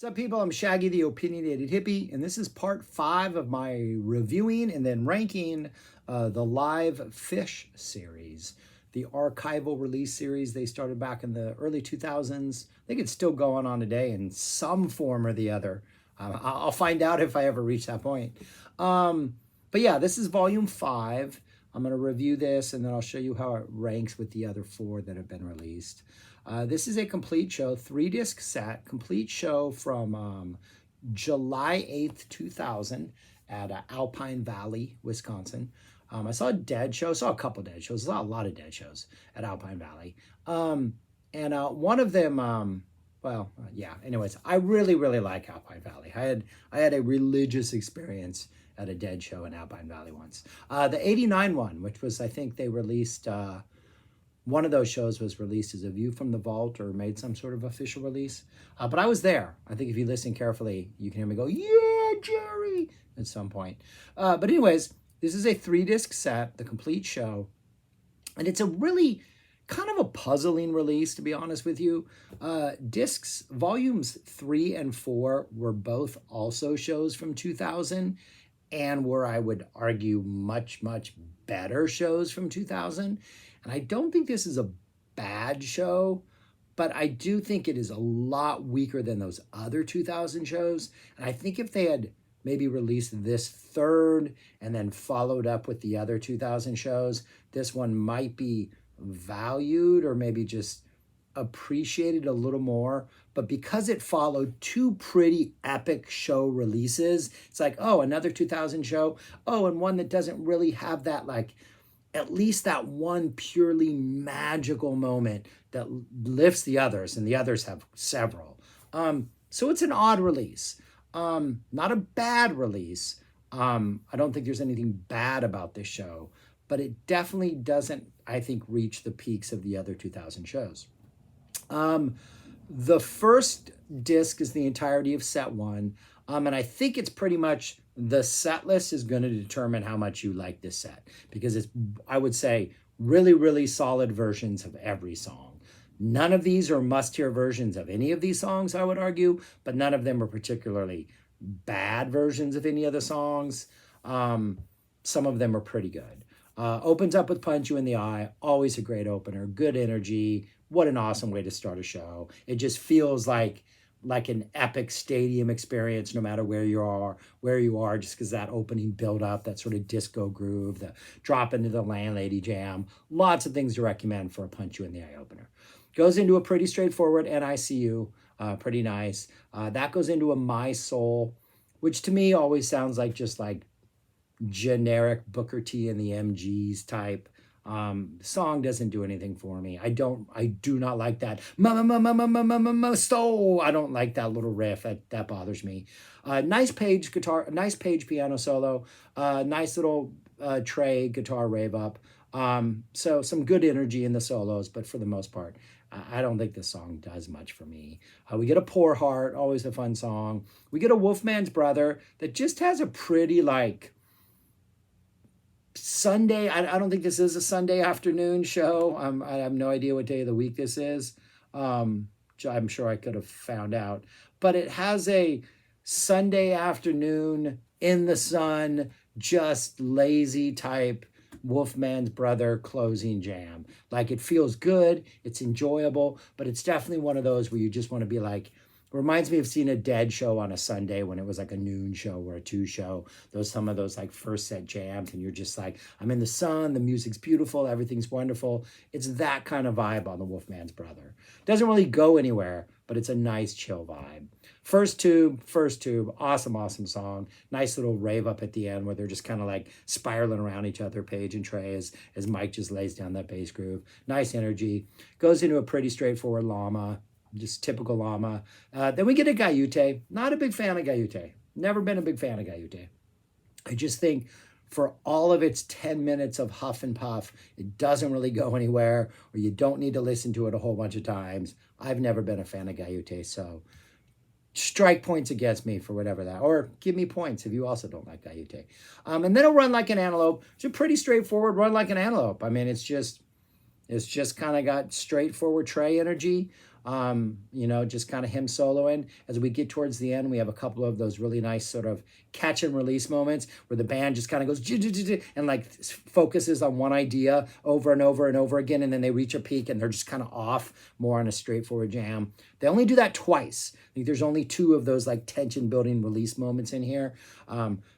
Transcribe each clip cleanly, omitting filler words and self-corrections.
What's up, people? I'm Shaggy, the Opinionated Hippie, and this is part 5 of my reviewing and then ranking the live Phish series, the archival release series they started back in the early 2000s. I think it's still going on today in some form or the other. I'll find out if I ever reach that point. But yeah, this is volume 5. I'm going to review this, and then I'll show you how it ranks with the other 4 that have been released. This is a complete show, 3-disc set, complete show from July 8th, 2000 at Alpine Valley, Wisconsin. I saw a dead show, saw a couple dead shows, saw a lot of dead shows at Alpine Valley. One of them, anyways, I really like Alpine Valley. I had a religious experience at a dead show in Alpine Valley once. The 89 one, which was, I think they released, one of those shows was released as a View from the Vault or made some sort of official release. But I was there. I think if you listen carefully, you can hear me go, "Yeah, Jerry," at some point. But anyways, this is a 3-disc set, the complete show. And it's a really kind of a puzzling release, to be honest with you. Discs, volumes 3 and 4 were both also shows from 2000 and were, I would argue, much better shows from 2000. And I don't think this is a bad show, but I do think it is a lot weaker than those other 2000 shows. And I think if they had maybe released this third and then followed up with the other 2000 shows, this one might be valued or maybe just appreciated a little more. But because it followed 2 pretty epic show releases, it's like, oh, another 2000 show. Oh, and one that doesn't really have that, like, at least that one purely magical moment that lifts the others, and the others have several. So it's an odd release. Not a bad release. I don't think there's anything bad about this show, but it definitely doesn't, I think, reach the peaks of the other 2000 shows. The first disc is the entirety of set 1, and I think it's pretty much the set list is going to determine how much you like this set, because it's, I would say, really solid versions of every song. None of these are must-hear versions of any of these songs, I would argue, but none of them are particularly bad versions of any of the songs. Some of them are pretty good. Opens up with Punch You in the Eye, always a great opener, good energy. What an awesome way to start a show. It just feels like an epic stadium experience no matter where you are, just because that opening build up, that sort of disco groove, the drop into the landlady jam. Lots of things to recommend for a Punch You in the Eye opener. Goes into a pretty straightforward NICU, pretty nice. That goes into a My Soul, which to me always sounds like just like generic Booker T and the MGs type. Song doesn't do anything for me. I do not like that soul. I don't like that little riff. That bothers me. Nice Page guitar, nice Page piano solo, nice little Trey guitar rave up. So some good energy in the solos, but for the most part, I don't think this song does much for me. We get a Poor Heart, always a fun song. We get a Wolfman's Brother that just has a pretty, like, Sunday. I don't think this is a Sunday afternoon show. I have no idea what day of the week this is. I'm sure I could have found out. But it has a Sunday afternoon in the sun, just lazy type Wolfman's Brother closing jam. Like, it feels good, it's enjoyable, but it's definitely one of those where you just want to be like, reminds me of seeing a Dead show on a Sunday when it was like a noon show or a 2 show. Some of those like first set jams, and you're just like, I'm in the sun, the music's beautiful, everything's wonderful. It's that kind of vibe on the Wolfman's Brother. Doesn't really go anywhere, but it's a nice chill vibe. First Tube, awesome song. Nice little rave up at the end where they're just kind of like spiraling around each other, Paige and Trey, as Mike just lays down that bass groove. Nice energy. Goes into a pretty straightforward llama. Just typical llama. Then we get a Gaiute. Not a big fan of Gaiute. Never been a big fan of Gaiute. I just think for all of its 10 minutes of huff and puff, it doesn't really go anywhere, or you don't need to listen to it a whole bunch of times. I've never been a fan of Gaiute, so strike points against me for whatever that, or give me points if you also don't like Gaiute. And then it'll Run Like an Antelope. It's a pretty straightforward Run Like an Antelope. I mean, it's just kind of got straightforward Trey energy. You know, just kind of him soloing. As we get towards the end, we have a couple of those really nice sort of catch and release moments where the band just kind of goes and like focuses on one idea over and over and over again, and then they reach a peak and they're just kind of off more on a straightforward jam. They only do that twice. I think there's only two of those like tension building release moments in here.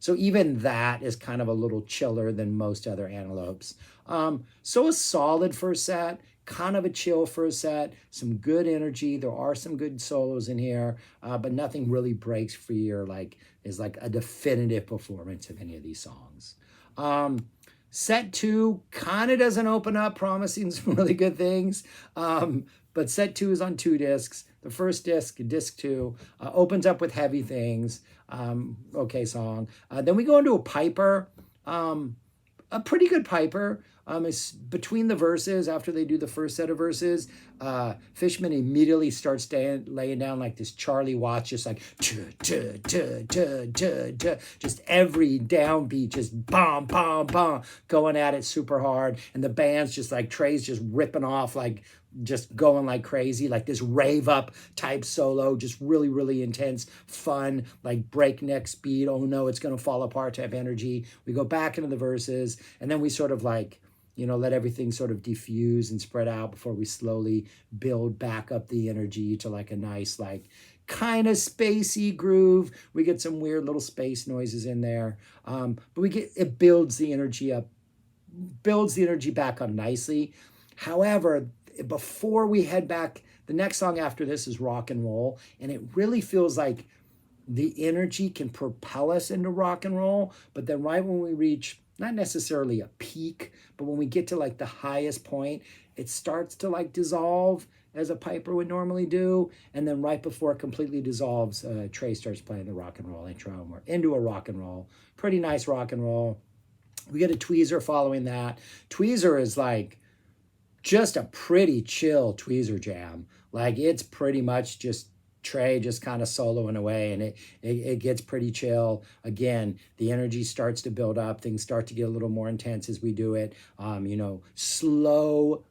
So even that is kind of a little chiller than most other Antelopes. So a solid first set, kind of a chill first set, some good energy. There are some good solos in here, but nothing really breaks free or like is like a definitive performance of any of these songs. Set 2 kind of doesn't open up promising some really good things, but set 2 is on 2 discs. The first disc, disc 2, opens up with Heavy Things. Okay song. Then we go into a piper, a pretty good piper. It's between the verses, after they do the first set of verses, Fishman immediately starts laying down like this Charlie Watts, just like just every downbeat, just bom, bom, bom, going at it super hard. And the band's just like, Trey's just ripping off, like just going like crazy, like this rave up type solo, just really, really intense, fun, like breakneck speed. Oh no, it's going to fall apart type energy. We go back into the verses, and then we sort of like, you know, let everything sort of diffuse and spread out before we slowly build back up the energy to like a nice, like kind of spacey groove. We get some weird little space noises in there. But it builds the energy up, builds the energy back up nicely. However, before we head back, the next song after this is Rock and Roll, and it really feels like the energy can propel us into rock and roll, but then right when we reach not necessarily a peak, but when we get to like the highest point, it starts to like dissolve as a piper would normally do, and then right before it completely dissolves, Trey starts playing the rock and roll intro, and we're into a rock and roll. Pretty nice rock and roll. We get a tweezer following that. Tweezer is like just a pretty chill tweezer jam. Like it's pretty much just Trey just kind of soloing away, and it gets pretty chill. Again, the energy starts to build up. Things start to get a little more intense as we do it. You know, slow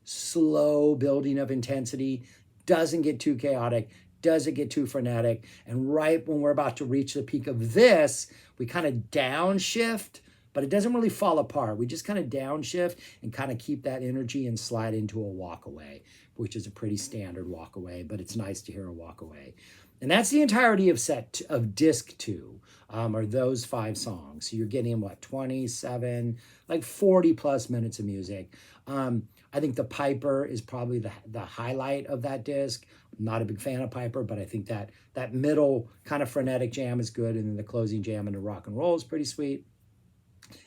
building of intensity. Doesn't get too chaotic. Doesn't get too frenetic. And right when we're about to reach the peak of this, we kind of downshift, but it doesn't really fall apart. We just kind of downshift and kind of keep that energy and slide into a walk away, which is a pretty standard walk away, but it's nice to hear a walk away. And that's the entirety of disc 2, are those 5 songs. So you're getting what, 27, like 40 plus minutes of music. I think the piper is probably the highlight of that disc. I'm not a big fan of piper, but I think that middle kind of frenetic jam is good. And then the closing jam into rock and roll is pretty sweet.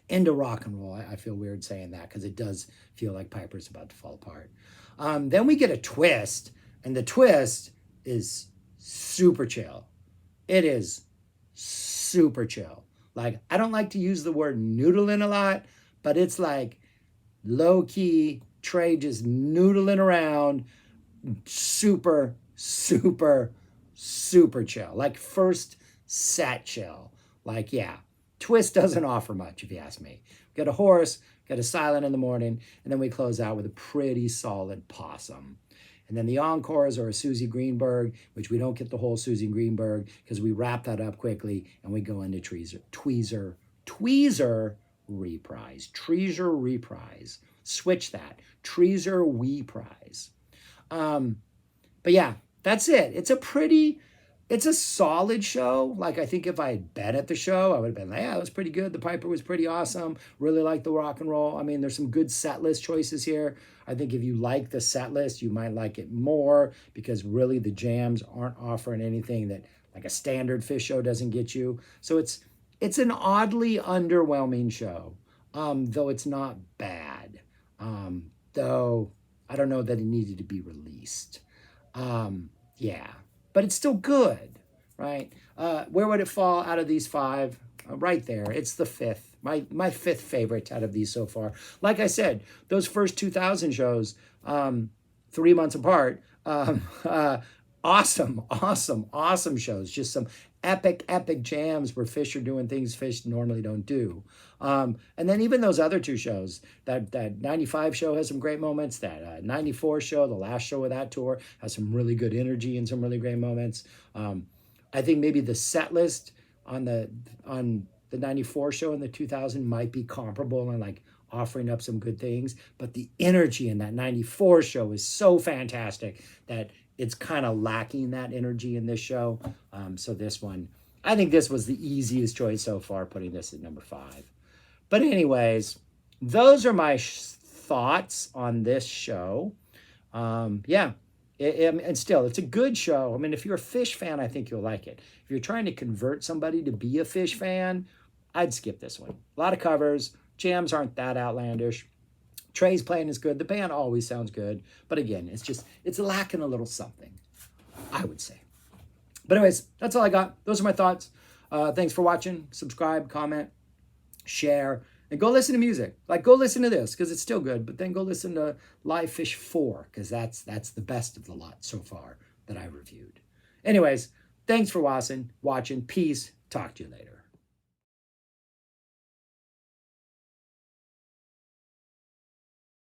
Into rock and roll, I feel weird saying that because it does feel like Piper's about to fall apart. Then we get a twist, and the twist is super chill. It is super chill. Like, I don't like to use the word noodling a lot, but it's like low-key, Trey just noodling around, super, super, super chill. Like first set chill. Like, yeah. Twist doesn't offer much, if you ask me. We got a horse, got a silent in the morning, and then we close out with a pretty solid possum. And then the encores are a Susie Greenberg, which we don't get the whole Susie Greenberg because we wrap that up quickly and we go into tweezer reprise. Treasure reprise. Switch that. Treasure reprise. But yeah, that's it. It's a solid show. Like, I think if I had been at the show, I would have been like, yeah, it was pretty good. The piper was pretty awesome. Really like the rock and roll. I mean, there's some good set list choices here. I think if you like the set list, you might like it more because really the jams aren't offering anything that like a standard Phish show doesn't get you. So it's an oddly underwhelming show, though it's not bad. Though I don't know that it needed to be released. Yeah. But it's still good, right? Where would it fall out of these 5? Right there. It's the 5th. My 5th favorite out of these so far. Like I said, those first 2000 shows, 3 months apart, Awesome, awesome, awesome shows. Just some epic, epic jams where Phish are doing things Phish normally don't do. And then even those other two shows, that 95 show has some great moments. That 94 show, the last show of that tour, has some really good energy and some really great moments. I think maybe the set list on the 94 show and the 2000 might be comparable and like offering up some good things. But the energy in that 94 show is so fantastic that it's kind of lacking that energy in this show. So this one, I think this was the easiest choice so far, putting this at number 5. But anyways, those are my thoughts on this show. Yeah, and still, it's a good show. I mean, if you're a Phish fan, I think you'll like it. If you're trying to convert somebody to be a Phish fan, I'd skip this one. A lot of covers. Jams aren't that outlandish. Trey's playing is good. The band always sounds good. But again, it's lacking a little something, I would say. But anyways, that's all I got. Those are my thoughts. Thanks for watching. Subscribe, comment, share, and go listen to music. Like, go listen to this because it's still good. But then go listen to Live Phish 4 because that's the best of the lot so far that I reviewed. Anyways, thanks for watching. Peace. Talk to you later.